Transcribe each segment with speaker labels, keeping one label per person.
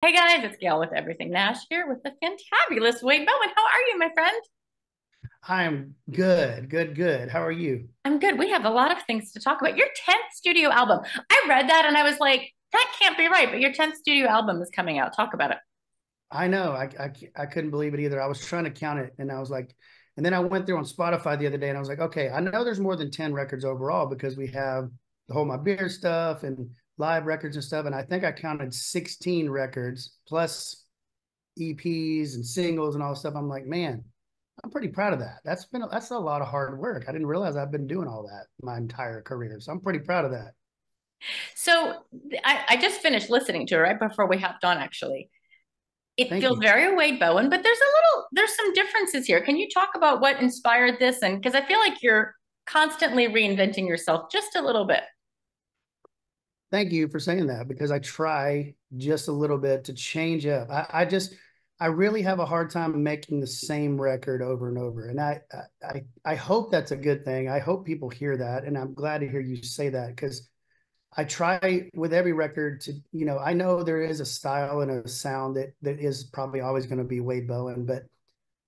Speaker 1: Hey guys, it's Gail with Everything Nash here with the fantabulous Wade Bowen. How are you, my friend?
Speaker 2: I am good, good, good. How are you?
Speaker 1: I'm good. We have a lot of things to talk about. Your 10th studio album. I read that and I was like, that can't be right, but your 10th studio album is coming out. Talk about it.
Speaker 2: I know. I couldn't believe it either. I was trying to count it, and I was like, and then I went through on Spotify the other day, and I was like, okay, I know there's more than 10 records overall because we have the Hold My Beer stuff and live records and stuff, and I think I counted 16 records plus EPs and singles and all this stuff. I'm like, man, I'm pretty proud of that. That's a lot of hard work. I didn't realize I've been doing all that my entire career, so I'm pretty proud of that.
Speaker 1: So I just finished listening to it right before we hopped on, actually. It
Speaker 2: Thank
Speaker 1: feels
Speaker 2: you.
Speaker 1: very Wade Bowen, but there's some differences here. Can you talk about what inspired this? And because I feel like you're constantly reinventing yourself just a little bit.
Speaker 2: Thank you for saying that because I try just a little bit to change up. I really have a hard time making the same record over and over. And I hope that's a good thing. I hope people hear that. And I'm glad to hear you say that because I try with every record to, I know there is a style and a sound that is probably always going to be Wade Bowen, but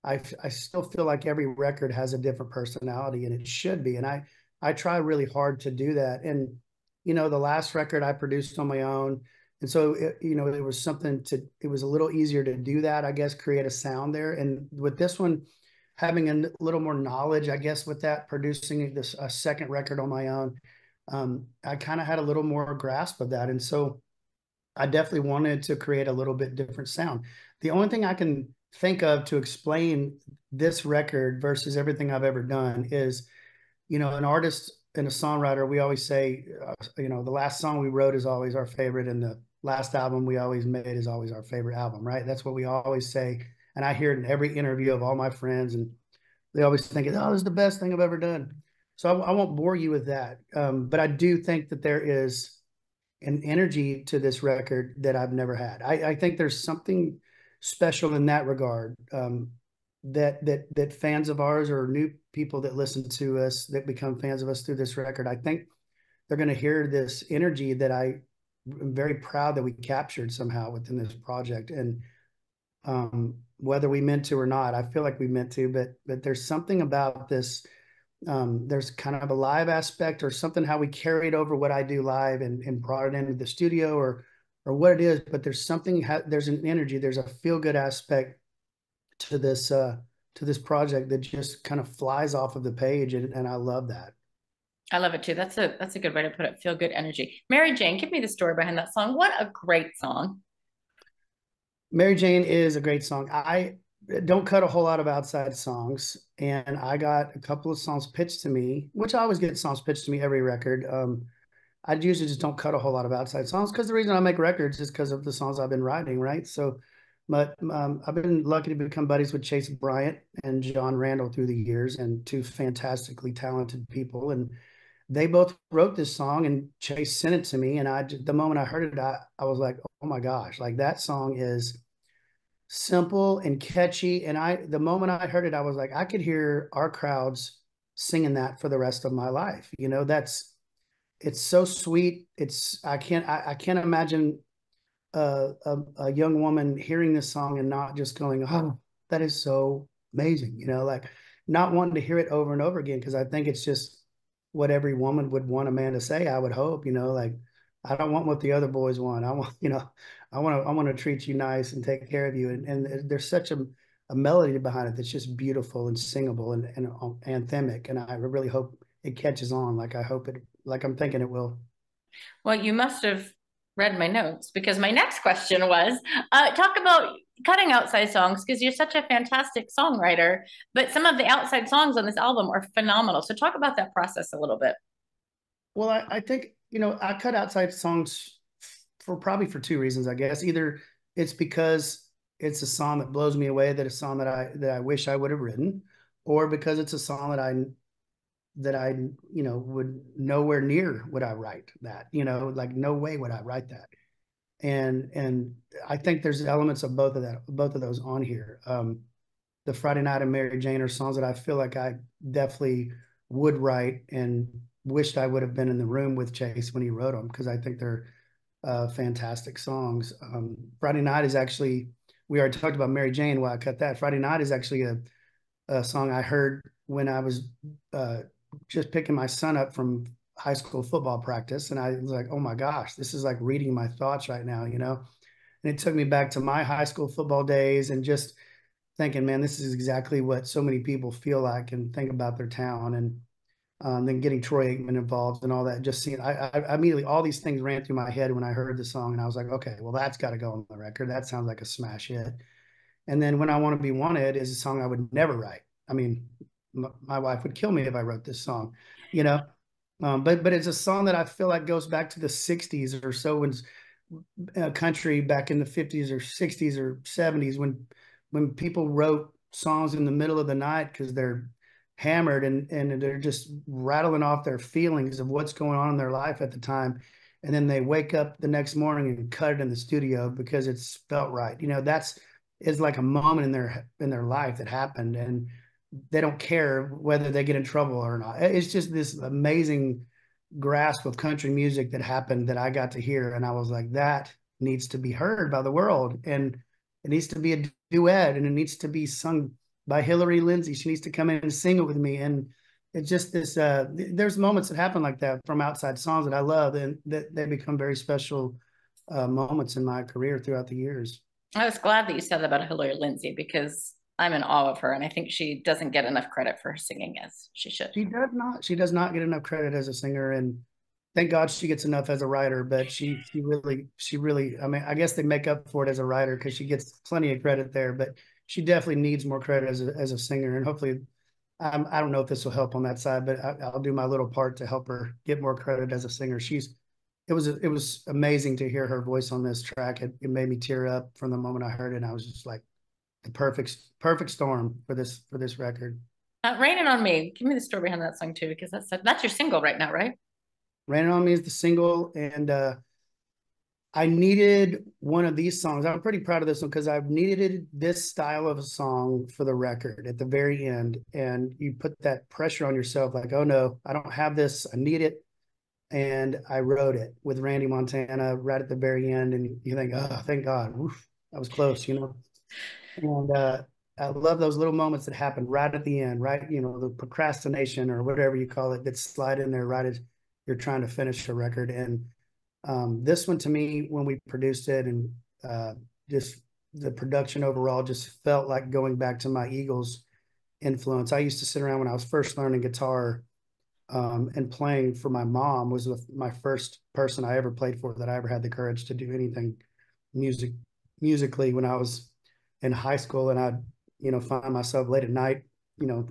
Speaker 2: I still feel like every record has a different personality and it should be. And I try really hard to do that. And the last record I produced on my own, and so it was something to. It was a little easier to do that, I guess, create a sound there. And with this one, having a little more knowledge, I guess, with that producing this a second record on my own, I kind of had a little more grasp of that. And so I definitely wanted to create a little bit different sound. The only thing I can think of to explain this record versus everything I've ever done is, an artist and a songwriter, we always say, the last song we wrote is always our favorite, and the last album we always made is always our favorite album, right? That's what we always say. And I hear it in every interview of all my friends, and they always think, oh, this is the best thing I've ever done. So I won't bore you with that. But I do think that there is an energy to this record that I've never had. I think there's something special in that regard. That fans of ours or new people that listen to us that become fans of us through this record, I think they're going to hear this energy that am very proud that we captured somehow within this project. And whether we meant to or not, I feel like we meant to, but there's something about this. There's kind of a live aspect or something how we carried over what I do live and brought it into the studio or what it is. But there's something, there's an energy, there's a feel good aspect to this project that just kind of flies off of the page, and I love that.
Speaker 1: I love it too. That's a good way to put it. Feel good energy. Mary Jane, give me the story behind that song. What a great song.
Speaker 2: Mary Jane is a great song. I don't cut a whole lot of outside songs, and I got a couple of songs pitched to me, which I always get songs pitched to me every record. I usually just don't cut a whole lot of outside songs because the reason I make records is because of the songs I've been writing, right? So, but I've been lucky to become buddies with Chase Bryant and John Randall through the years, and two fantastically talented people. And they both wrote this song, and Chase sent it to me. And the moment I heard it, I was like, oh my gosh, like that song is simple and catchy. And the moment I heard it, I was like, I could hear our crowds singing that for the rest of my life. It's so sweet. I can't imagine a young woman hearing this song and not just going, oh, that is so amazing. Like not wanting to hear it over and over again. Cause I think it's just what every woman would want a man to say, I would hope, like, I don't want what the other boys want. I want, I want to treat you nice and take care of you. And there's such a melody behind it that's just beautiful and singable and anthemic. And I really hope it catches on. Like I'm thinking it will.
Speaker 1: Well, you must have read my notes because my next question was talk about cutting outside songs because you're such a fantastic songwriter, but some of the outside songs on this album are phenomenal. So talk about that process a little bit.
Speaker 2: Well, I think, I cut outside songs for two reasons, I guess. Either it's because it's a song that blows me away, that a song that I wish I would have written, or because it's a song that I would nowhere near would I write that, like no way would I write that. And I think there's elements of both of those on here. The Friday Night and Mary Jane are songs that I feel like I definitely would write and wished I would have been in the room with Chase when he wrote them because I think fantastic songs. Friday Night is actually, we already talked about Mary Jane, why I cut that. Friday Night is actually a song I heard when I was uh, just picking my son up from high school football practice. And I was like, oh my gosh, this is like reading my thoughts right now, you know? And it took me back to my high school football days and just thinking, man, this is exactly what so many people feel like and think about their town. And then getting Troy Aikman involved and all that, just seeing, I immediately, all these things ran through my head when I heard the song. And I was like, okay, well, that's got to go on the record. That sounds like a smash hit. And then When I Want to Be Wanted is a song I would never write. I mean, my wife would kill me if I wrote this song, you know. But it's a song that I feel like goes back to the '60s or so, when country back in the '50s or '60s or '70s, when people wrote songs in the middle of the night because they're hammered and they're just rattling off their feelings of what's going on in their life at the time, and then they wake up the next morning and cut it in the studio because it's felt right. You know, that's is like a moment in their life that happened, and they don't care whether they get in trouble or not. It's just this amazing grasp of country music that happened that I got to hear, and I was like, that needs to be heard by the world, and it needs to be a duet, and it needs to be sung by Hillary Lindsey. She needs to come in and sing it with me, and it's just this. There's moments that happen like that from outside songs that I love, and that they become very special moments in my career throughout the years.
Speaker 1: I was glad that you said that about Hillary Lindsey because I'm in awe of her, and I think she doesn't get enough credit for her singing as she should.
Speaker 2: She does not. She does not get enough credit as a singer, and thank God she gets enough as a writer. But she really. I mean, I guess they make up for it as a writer because she gets plenty of credit there. But she definitely needs more credit as a singer, and hopefully, I don't know if this will help on that side, but I'll do my little part to help her get more credit as a singer. It was amazing to hear her voice on this track. It made me tear up from the moment I heard it. And I was just like the perfect storm for this record.
Speaker 1: Raining on Me. Give me the story behind that song too, because that's your single right now, right?
Speaker 2: Raining on Me is the single, and I needed one of these songs. I'm pretty proud of this one because I've needed this style of a song for the record at the very end. And you put that pressure on yourself, like, oh no, I don't have this. I need it. And I wrote it with Randy Montana right at the very end. And you think, oh, thank God. Oof, that was close, you know? And I love those little moments that happen right at the end, right? You know, the procrastination or whatever you call it that slide in there right as you're trying to finish a record. And this one to me, when we produced it and just the production overall just felt like going back to my Eagles influence. I used to sit around when I was first learning guitar and playing for my mom was my first person I ever played for that I ever had the courage to do anything musically when I was in high school. And I'd, find myself late at night,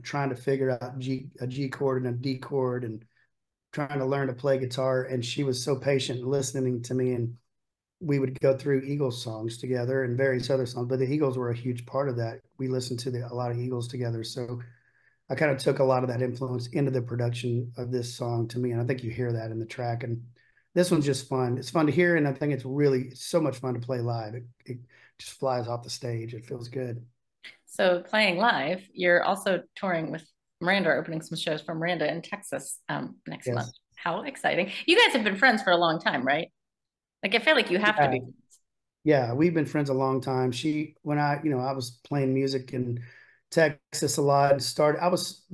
Speaker 2: trying to figure out a G chord and a D chord and trying to learn to play guitar. And she was so patient listening to me, and we would go through Eagles songs together and various other songs, but the Eagles were a huge part of that. We listened to a lot of Eagles together. So I kind of took a lot of that influence into the production of this song to me. And I think you hear that in the track. And this one's just fun. It's fun to hear. And I think it's so much fun to play live. It just flies off the stage. It feels good.
Speaker 1: So playing live, you're also touring with Miranda, opening some shows for Miranda in Texas next month.
Speaker 2: Yes.
Speaker 1: How exciting. You guys have been friends for a long time, right? Like I feel like you have to
Speaker 2: Yeah.
Speaker 1: be.
Speaker 2: Yeah. We've been friends a long time. When I was playing music in Texas a lot, I was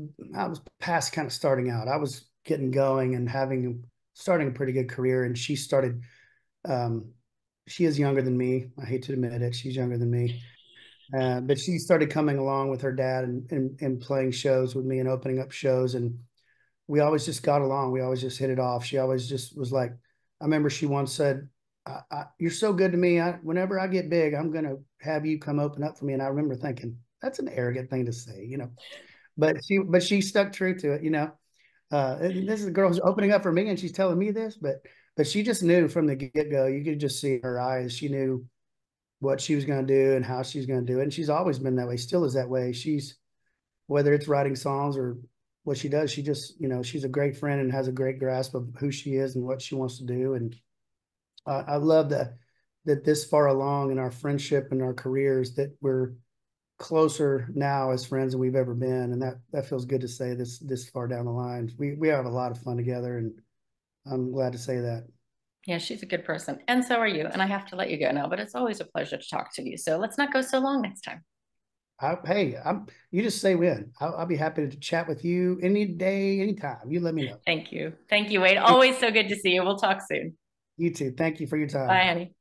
Speaker 2: past kind of starting out. I was getting going and starting a pretty good career. And um, she is younger than me. I hate to admit it. She's younger than me. But she started coming along with her dad and playing shows with me and opening up shows. And we always just got along. We always just hit it off. She always just was like, I remember she once said, you're so good to me. Whenever I get big, I'm going to have you come open up for me. And I remember thinking, that's an arrogant thing to say. But she stuck true to it. This is a girl who's opening up for me and she's telling me this, but she just knew from the get-go. You could just see in her eyes. She knew what she was going to do and how she's going to do it. And she's always been that way, still is that way. Whether it's writing songs or what she does, she just, she's a great friend and has a great grasp of who she is and what she wants to do. And I love that this far along in our friendship and our careers that we're closer now as friends than we've ever been. And that feels good to say this far down the line. We have a lot of fun together, and I'm glad to say that.
Speaker 1: Yeah, she's a good person. And so are you. And I have to let you go now, but it's always a pleasure to talk to you. So let's not go so long next time.
Speaker 2: Hey, you just say when. I'll be happy to chat with you any day, anytime. You let me know.
Speaker 1: Thank you. Thank you, Wade. Always so good to see you. We'll talk soon.
Speaker 2: You too. Thank you for your time.
Speaker 1: Bye, honey.